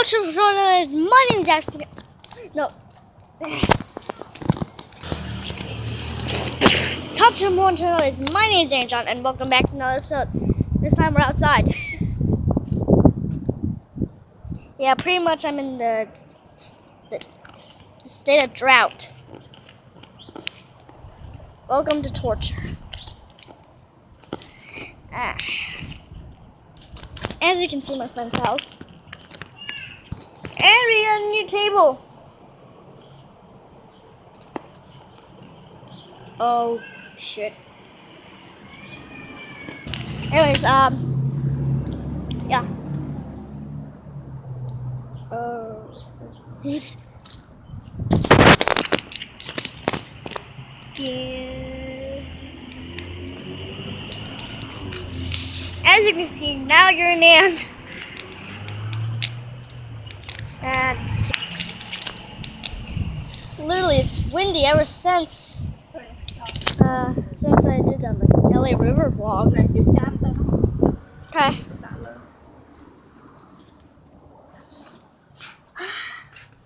Top journalist, my name is Jackson. No. Top journalist, my name is Dan John, and welcome back to another episode. This time we're outside. Yeah, pretty much I'm in the state of drought. Welcome to torture. As you can see, my friend's house. And we got a new table. Oh, shit. Anyways, yeah. He's... Yeah. As you can see, now you're an ant. And it's windy ever since I did the LA River vlog. Okay.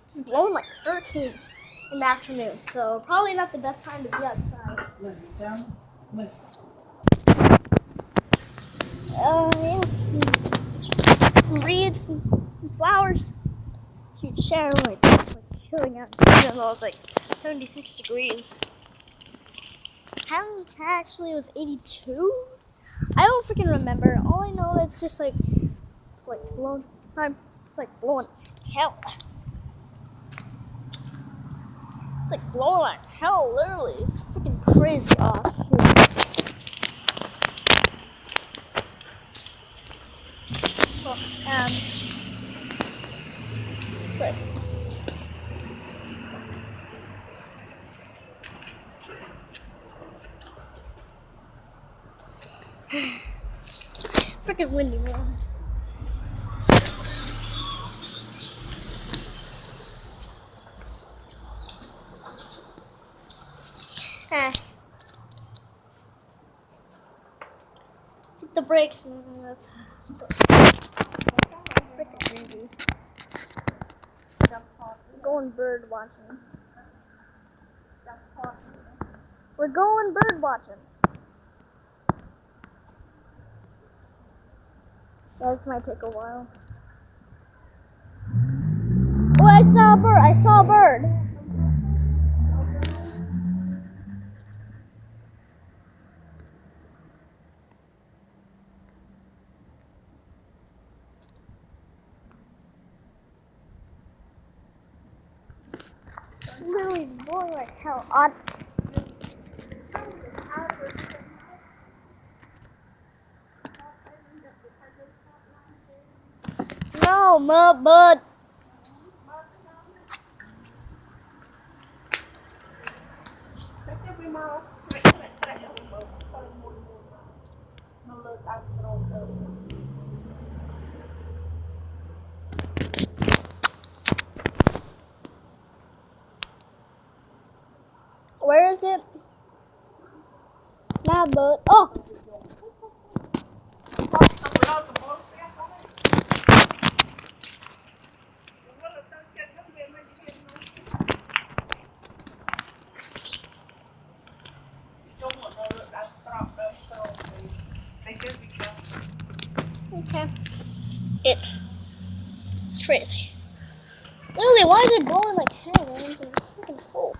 It's blowing like hurricanes in the afternoon, so probably not the best time to be outside. Yeah. Some reeds and some flowers. Huge shower, like chilling out. Even though it's like 76 degrees. Actually, it was 82. I don't freaking remember. All I know it's just like blowing. It's like blowing hell. It's like blowing like hell. Literally, it's freaking crazy. Oh shit. Well, it's like. Freaking windy, man. Hit the brakes, man. That's freaking windy. Going bird watching. We're going bird watching. Yeah, this might take a while. Oh, I saw a bird. I saw a bird. Literally blowing like hell. No, bud. Where is it? Nah, bud. Oh! Okay. It's crazy. Literally, why is it blowing like hell, man? It's like freaking cold.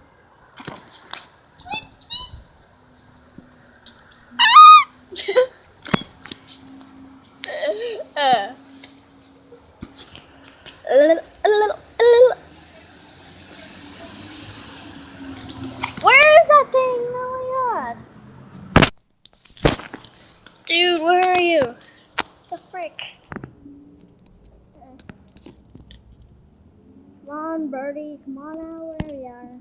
Where is that thing? Oh my god. Dude, where are you? The frick? Come on, birdie. Come on out where you are.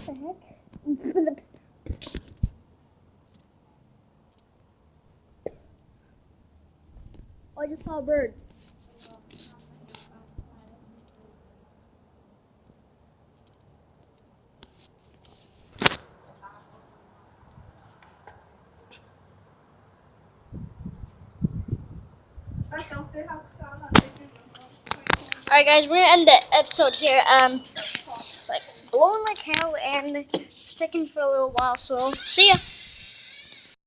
What the heck? Oh, I just saw a bird. Alright guys, we're gonna end the episode here. It's like blowing like hell and sticking for a little while, so see ya.